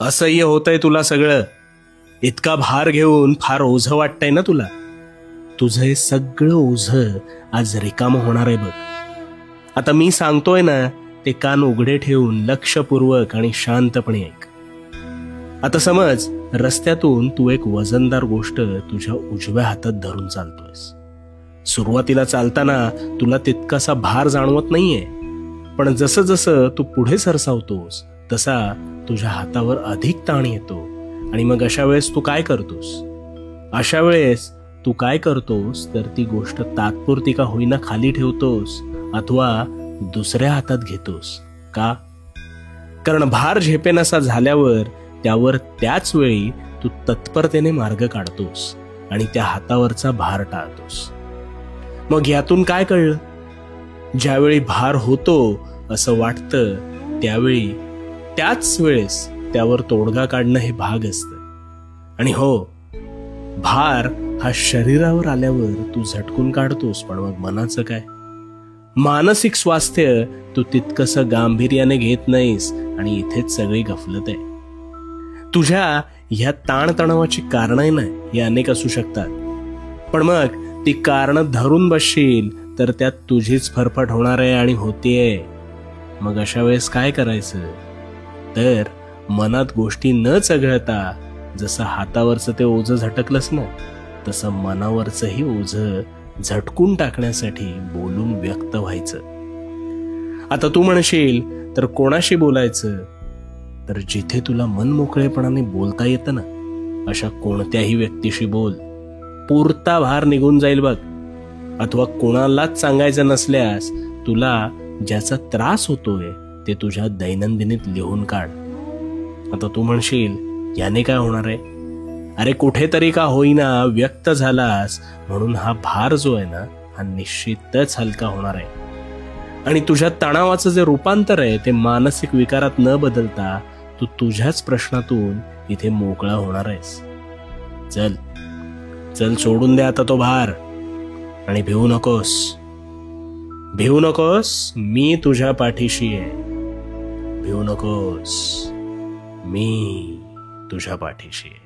असह्य होतंय तुला सगळं. इतका भार घेऊन फार ओझं वाटतंय ना तुला. तुझं हे सगळं ओझं आज रिकामं होणार आहे बघ. आता मी सांगतोय ना ते कान उघडे ठेवून लक्षपूर्वक आणि शांतपणे ऐक. आता समज रस्त्यातून तू एक वजनदार गोष्ट तुझ्या उजव्या हातात धरून चालतोयस. सुरुवातीला चालताना तुला तितकासा भार जाणवत नाहीये, पण जसं जसं तू पुढे सरसावतोस तसा तुझ्या हातावर अधिक ताण येतो. आणि मग अशा वेळेस तू काय करतोस तर ती गोष्ट तात्पुरती का होईना खाली ठेवतोस अथवा दुसऱ्या हातात घेतोस. का? कारण भार झेपेनासा झाल्यावर त्यावर त्याच वेळी तू तत्परतेने मार्ग काढतोस आणि त्या हातावरचा भार टाळतोस. मग यातून काय कळलं? ज्यावेळी भार होतो असं वाटतं त्यावेळी त्याच वेळेस त्यावर तोडगा काढणं हे भाग असतं. आणि हो, भार हा शरीरावर आल्यावर तू झटकून काढतोस, पण मग मनाचं काय? मानसिक स्वास्थ्य तू तितकंसं गांभीर्याने घेत नाहीस आणि इथेच सगळी गफलत आहे. तुझ्या ह्या ताणतणावाची कारणं ना ही अनेक असू शकतात, पण मग ती कारणं धरून बसशील तर त्यात तुझीच फरफट होणार आहे आणि होतीये. मग अशा वेळेस काय करायचं? तर मनात गोष्टी न चघळता जसं हातावरचं ते ओझं झटकलंस ना तसं मनावरचंही ओझं झटकून टाकण्यासाठी बोलून व्यक्त व्हायचं. आता तू म्हणशील तर कोणाशी बोलायचं? तर जिथे तुला मन मोकळेपणाने बोलता येतं ना अशा कोणत्याही व्यक्तीशी बोल. पुरता भार निघून जाईल बघ. अथवा कोणालाच सांगायचं नसल्यास तुला ज्याचा त्रास होतोय ते तुझ्या दैनंदिनीत लिहून काढ. आता तू म्हणशील याने काय होणार आहे? अरे कुठेतरी का होईना व्यक्त झालास म्हणून हा भार जो आहे ना हा निश्चितच हलका होणार आहे. आणि तुझ्या तणावाचं जे रूपांतर आहे ते मानसिक विकारात न बदलता तू तुझ्याच प्रश्नातून इथे मोकळा होणार आहेस. चल चल सोडून दे आता तो भार आणि भिवू नकोस. मी तुझ्या पाठीशी आहे. भिवू नकोस, मी तुझ्या पाठीशी आहे.